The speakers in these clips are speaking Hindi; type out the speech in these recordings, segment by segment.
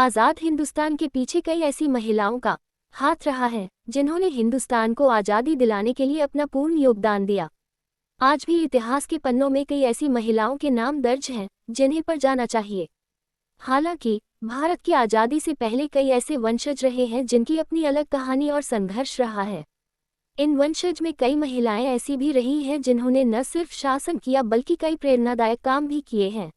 आज़ाद हिंदुस्तान के पीछे कई ऐसी महिलाओं का हाथ रहा है जिन्होंने हिंदुस्तान को आज़ादी दिलाने के लिए अपना पूर्ण योगदान दिया। आज भी इतिहास के पन्नों में कई ऐसी महिलाओं के नाम दर्ज हैं जिन्हें पर जाना चाहिए। हालांकि भारत की आज़ादी से पहले कई ऐसे वंशज रहे हैं जिनकी अपनी अलग कहानी और संघर्ष रहा है। इन वंशज में कई महिलाएं ऐसी भी रही हैं जिन्होंने न सिर्फ शासन किया बल्कि कई प्रेरणादायक काम भी किए हैं।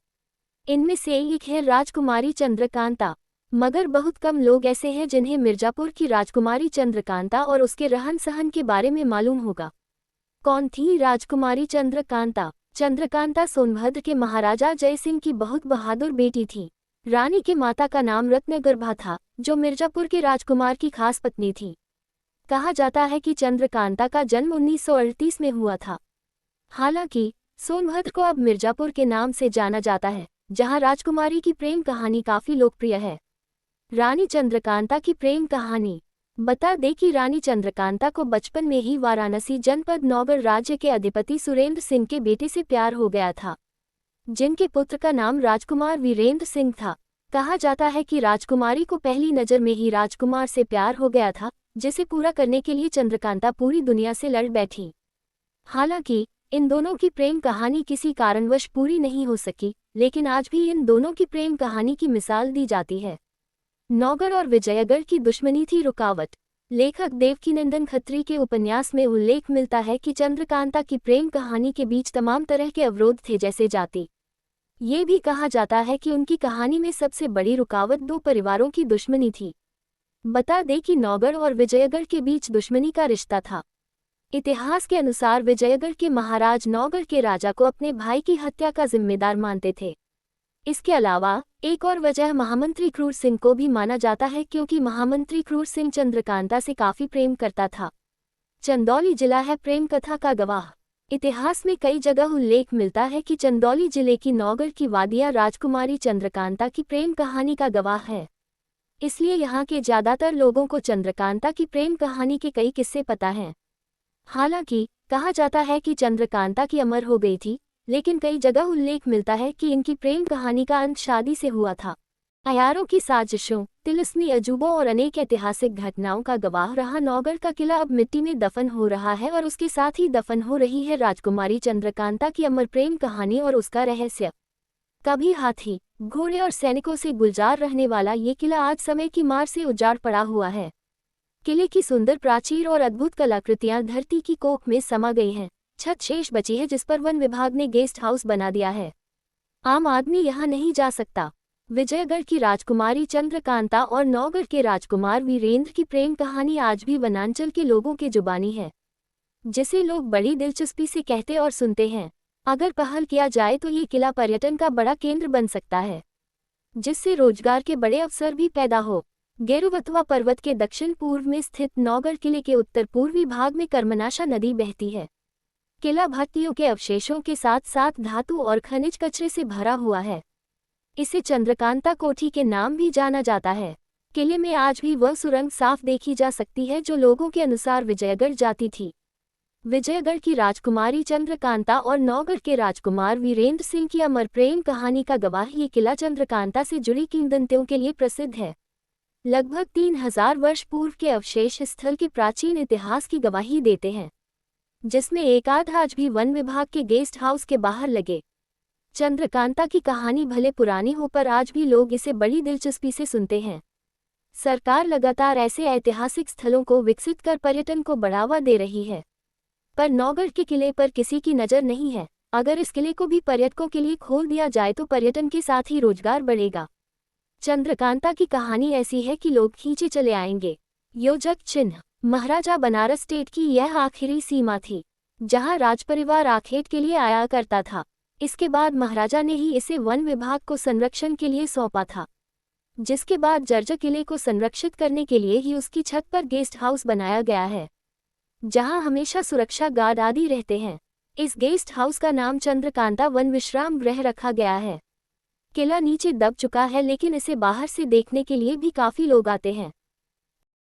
इनमें से एक है राजकुमारी चंद्रकांता। मगर बहुत कम लोग ऐसे हैं जिन्हें मिर्जापुर की राजकुमारी चंद्रकांता और उसके रहन सहन के बारे में मालूम होगा। कौन थी राजकुमारी चंद्रकांता? चंद्रकांता सोनभद्र के महाराजा जयसिंह की बहुत बहादुर बेटी थी। रानी के माता का नाम रत्नगर्भा था, जो मिर्जापुर के राजकुमार की खास पत्नी थी। कहा जाता है कि चंद्रकांता का जन्म 1938 में हुआ था। हालांकि सोनभद्र को अब मिर्जापुर के नाम से जाना जाता है, जहां राजकुमारी की प्रेम कहानी काफी लोकप्रिय है। रानी चंद्रकांता की प्रेम कहानी। बता दें कि रानी चंद्रकांता को बचपन में ही वाराणसी जनपद नौगढ़ राज्य के अधिपति सुरेंद्र सिंह के बेटे से प्यार हो गया था, जिनके पुत्र का नाम राजकुमार वीरेंद्र सिंह था। कहा जाता है कि राजकुमारी को पहली नज़र में ही राजकुमार से प्यार हो गया था, जिसे पूरा करने के लिए चंद्रकांता पूरी दुनिया से लड़ बैठी। हालांकि इन दोनों की प्रेम कहानी किसी कारणवश पूरी नहीं हो सकी, लेकिन आज भी इन दोनों की प्रेम कहानी की मिसाल दी जाती है। नौगढ़ और विजयगढ़ की दुश्मनी थी रुकावट। लेखक देवकीनंदन खत्री के उपन्यास में उल्लेख मिलता है कि चंद्रकांता की प्रेम कहानी के बीच तमाम तरह के अवरोध थे, जैसे जाति। ये भी कहा जाता है कि उनकी कहानी में सबसे बड़ी रुकावट दो परिवारों की दुश्मनी थी। बता दें कि नौगढ़ और विजयगढ़ के बीच दुश्मनी का रिश्ता था। इतिहास के अनुसार विजयगढ़ के महाराज नौगढ़ के राजा को अपने भाई की हत्या का जिम्मेदार मानते थे। इसके अलावा एक और वजह महामंत्री क्रूर सिंह को भी माना जाता है, क्योंकि महामंत्री क्रूर सिंह चंद्रकांता से काफी प्रेम करता था। चंदौली जिला है प्रेम कथा का गवाह। इतिहास में कई जगह उल्लेख मिलता है कि चंदौली जिले की नौगढ़ की वादियां राजकुमारी चंद्रकांता की प्रेम कहानी का गवाह है। इसलिए यहाँ के ज्यादातर लोगों को चंद्रकांता की प्रेम कहानी के कई किस्से पता हैं। हालांकि कहा जाता है कि चंद्रकांता की अमर हो गई थी, लेकिन कई जगह उल्लेख मिलता है कि इनकी प्रेम कहानी का अंत शादी से हुआ था। अयारों की साजिशों, तिलिस्मी अजूबों और अनेक ऐतिहासिक घटनाओं का गवाह रहा नौगढ़ का किला अब मिट्टी में दफन हो रहा है, और उसके साथ ही दफन हो रही है राजकुमारी चंद्रकांता की अमर प्रेम कहानी और उसका रहस्य। कभी हाथी, घोड़े और सैनिकों से गुलजार रहने वाला ये किला आज समय की मार से उजाड़ पड़ा हुआ है। किले की सुंदर प्राचीर और अद्भुत कलाकृतियां धरती की कोख में समा गई हैं। छत शेष बची है, जिस पर वन विभाग ने गेस्ट हाउस बना दिया है। आम आदमी यहाँ नहीं जा सकता। विजयगढ़ की राजकुमारी चंद्रकांता और नौगढ़ के राजकुमार वीरेंद्र की प्रेम कहानी आज भी वनांचल के लोगों के जुबानी है, जिसे लोग बड़ी दिलचस्पी से कहते और सुनते हैं। अगर पहल किया जाए तो ये किला पर्यटन का बड़ा केंद्र बन सकता है, जिससे रोजगार के बड़े अवसर भी पैदा हो। गेरुवथवा पर्वत के दक्षिण पूर्व में स्थित नौगढ़ किले के उत्तर पूर्वी भाग में कर्मनाशा नदी बहती है। किला भट्टियों के अवशेषों के साथ साथ धातु और खनिज कचरे से भरा हुआ है। इसे चंद्रकांता कोठी के नाम भी जाना जाता है। किले में आज भी वह सुरंग साफ देखी जा सकती है जो लोगों के अनुसार विजयगढ़ जाती थी। विजयगढ़ की राजकुमारी चंद्रकांता और नौगढ़ के राजकुमार वीरेंद्र सिंह की अमर प्रेम कहानी का गवाह ये किला चंद्रकांता से जुड़ी किंवदंतियों के लिए प्रसिद्ध है। लगभग 3000 वर्ष पूर्व के अवशेष स्थल के प्राचीन इतिहास की गवाही देते हैं, जिसमें एक आध आज भी वन विभाग के गेस्ट हाउस के बाहर लगे। चंद्रकांता की कहानी भले पुरानी हो, पर आज भी लोग इसे बड़ी दिलचस्पी से सुनते हैं। सरकार लगातार ऐसे ऐतिहासिक स्थलों को विकसित कर पर्यटन को बढ़ावा दे रही है, पर नौगढ़ के किले पर किसी की नज़र नहीं है। अगर इस किले को भी पर्यटकों के लिए खोल दिया जाए तो पर्यटन के साथ ही रोजगार बढ़ेगा। चंद्रकांता की कहानी ऐसी है कि लोग खींचे चले आएंगे। योजक चिन्ह। महाराजा बनारस स्टेट की यह आखिरी सीमा थी जहां राजपरिवार आखेट के लिए आया करता था। इसके बाद महाराजा ने ही इसे वन विभाग को संरक्षण के लिए सौंपा था, जिसके बाद जर्जर किले को संरक्षित करने के लिए ही उसकी छत पर गेस्ट हाउस बनाया गया है, जहां हमेशा सुरक्षा गार्ड आदि रहते हैं। इस गेस्ट हाउस का नाम चंद्रकांता वन विश्राम गृह रखा गया है। किला नीचे दब चुका है, लेकिन इसे बाहर से देखने के लिए भी काफी लोग आते हैं।